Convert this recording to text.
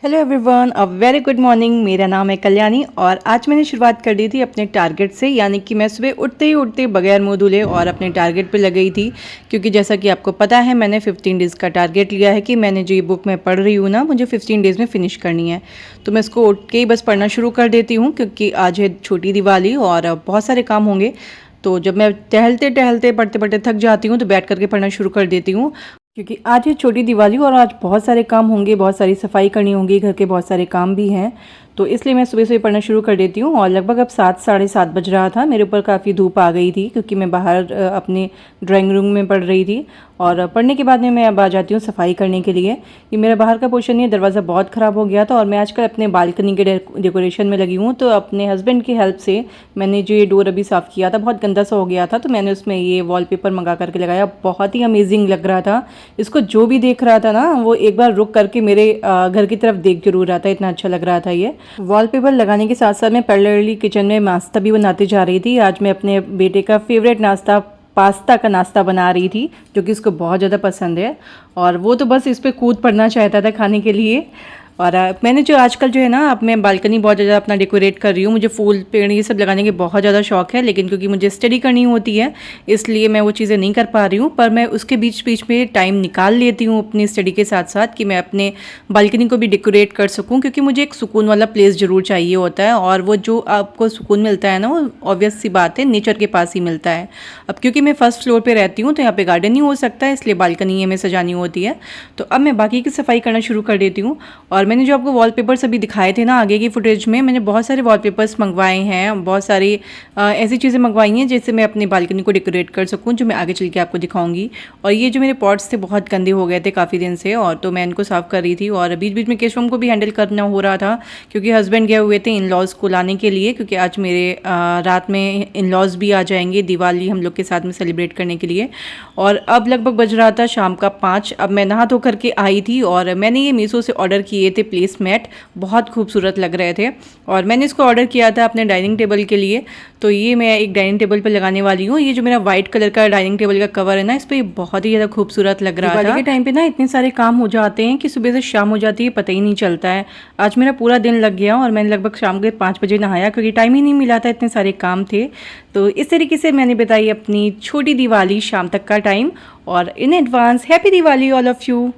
Hello everyone, a very good morning. मेरा नाम है कल्याणी और आज मैंने शुरुआत कर दी थी अपने टारगेट से, यानी कि मैं सुबह उठते बगैर मुंह धुले और अपने टारगेट पे लग गई थी। क्योंकि जैसा कि आपको पता है, मैंने 15 डेज़ का टारगेट लिया है कि मैंने जो ये बुक मैं पढ़ रही हूँ ना, मुझे 15 डेज़ में फ़िनिश करनी है। तो मैं इसको उठ के ही बस पढ़ना शुरू कर देती हूँ, क्योंकि आज है छोटी दिवाली और बहुत सारे काम होंगे। तो जब मैं टहलते टहलते पढ़ते पढ़ते थक जाती हूँ तो बैठ करके पढ़ना शुरू कर देती हूँ, क्योंकि आज है छोटी दिवाली और आज बहुत सारे काम होंगे, बहुत सारी सफाई करनी होगी, घर के बहुत सारे काम भी हैं। तो इसलिए मैं सुबह सुबह पढ़ना शुरू कर देती हूँ और लगभग अब 7 साढ़े 7 बज रहा था। मेरे ऊपर काफ़ी धूप आ गई थी क्योंकि मैं बाहर अपने ड्राइंग रूम में पढ़ रही थी। और पढ़ने के बाद में मैं अब आ जाती हूँ सफाई करने के लिए। ये मेरा बाहर का पोर्शन है, दरवाज़ा बहुत ख़राब हो गया था और मैं आजकल अपने बालकनी के डेकोरेशन में लगी हूँ। तो अपने हस्बैंड की हेल्प से मैंने जो ये डोर अभी साफ़ किया था, बहुत गंदा सा हो गया था, तो मैंने उसमें ये वॉलपेपर मंगा करके लगाया। बहुत ही अमेजिंग लग रहा था। इसको जो भी देख रहा था ना, वो एक बार रुक करके मेरे घर की तरफ देख जरूर रहा था, इतना अच्छा लग रहा था ये वॉलपेपर लगाने के साथ साथ मैं पैरेलली किचन में नाश्ता भी बनाती जा रही थी। आज मैं अपने बेटे का फेवरेट नाश्ता, पास्ता का नाश्ता बना रही थी, जो कि उसको बहुत ज़्यादा पसंद है और वो तो बस इस पर कूद पड़ना चाहता था खाने के लिए। और मैंने जो आजकल जो है ना, अब मैं बालकनी बहुत ज़्यादा अपना डेकोरेट कर रही हूँ। मुझे फूल पेड़ ये सब लगाने के बहुत ज़्यादा शौक है, लेकिन क्योंकि मुझे स्टडी करनी होती है इसलिए मैं वो चीज़ें नहीं कर पा रही हूँ। पर मैं उसके बीच बीच में टाइम निकाल लेती हूँ अपनी स्टडी के साथ साथ, कि मैं अपने बालकनी को भी डेकोरेट कर सकूँ, क्योंकि मुझे एक सुकून वाला प्लेस ज़रूर चाहिए होता है। और वो जो आपको सुकून मिलता है ना, वो ऑब्वियस सी बात है, नेचर के पास ही मिलता है। अब क्योंकि मैं फर्स्ट फ्लोर पर रहती हूँ तो यहाँ पर गार्डन नहीं हो सकता है, इसलिए बालकनी हमें सजानी होती है। तो अब मैं बाकी की सफाई करना शुरू कर देती हूँ। और मैंने जो आपको वॉलपेपर्स अभी दिखाए थे ना आगे की फुटेज में, मैंने बहुत सारे वॉलपेपर्स मंगवाए हैं, बहुत सारी ऐसी चीज़ें मंगवाई हैं जिससे मैं अपनी बालकनी को डेकोरेट कर सकूं, जो मैं आगे चल के आपको दिखाऊंगी। और ये जो मेरे पॉट्स थे बहुत गंदे हो गए थे काफ़ी दिन से, और तो मैं इनको साफ़ कर रही थी। और बीच बीच में केशवम को भी हैंडल करना हो रहा था, क्योंकि हस्बैंड गए हुए थे इन लॉज़ को लाने के लिए, क्योंकि आज मेरे रात में इन लॉज़ भी आ जाएंगे दिवाली हम लोग के साथ में सेलिब्रेट करने के लिए। और अब लगभग बज रहा था शाम का 5। अब मैं नहा धो करके आई थी और मैंने ये मीशो से ऑर्डर किए थे प्लेस मैट, बहुत खूबसूरत लग रहे थे और मैंने इसको ऑर्डर किया था अपने डाइनिंग टेबल के लिए। तो ये मैं एक डाइनिंग टेबल पर लगाने वाली हूँ। ये जो मेरा वाइट कलर का डाइनिंग टेबल का कवर है ना, इस पर बहुत ही ज़्यादा खूबसूरत लग रहा था। दिवाली के टाइम पे ना इतने सारे काम हो जाते हैं कि सुबह से शाम हो जाती है, पता ही नहीं चलता है। आज मेरा पूरा दिन लग गया और मैंने लगभग शाम के 5 बजे नहाया, क्योंकि टाइम ही नहीं मिला था, इतने सारे काम थे। तो इस तरीके से मैंने बताई अपनी छोटी दिवाली शाम तक का टाइम। और in advance happy Diwali all of you.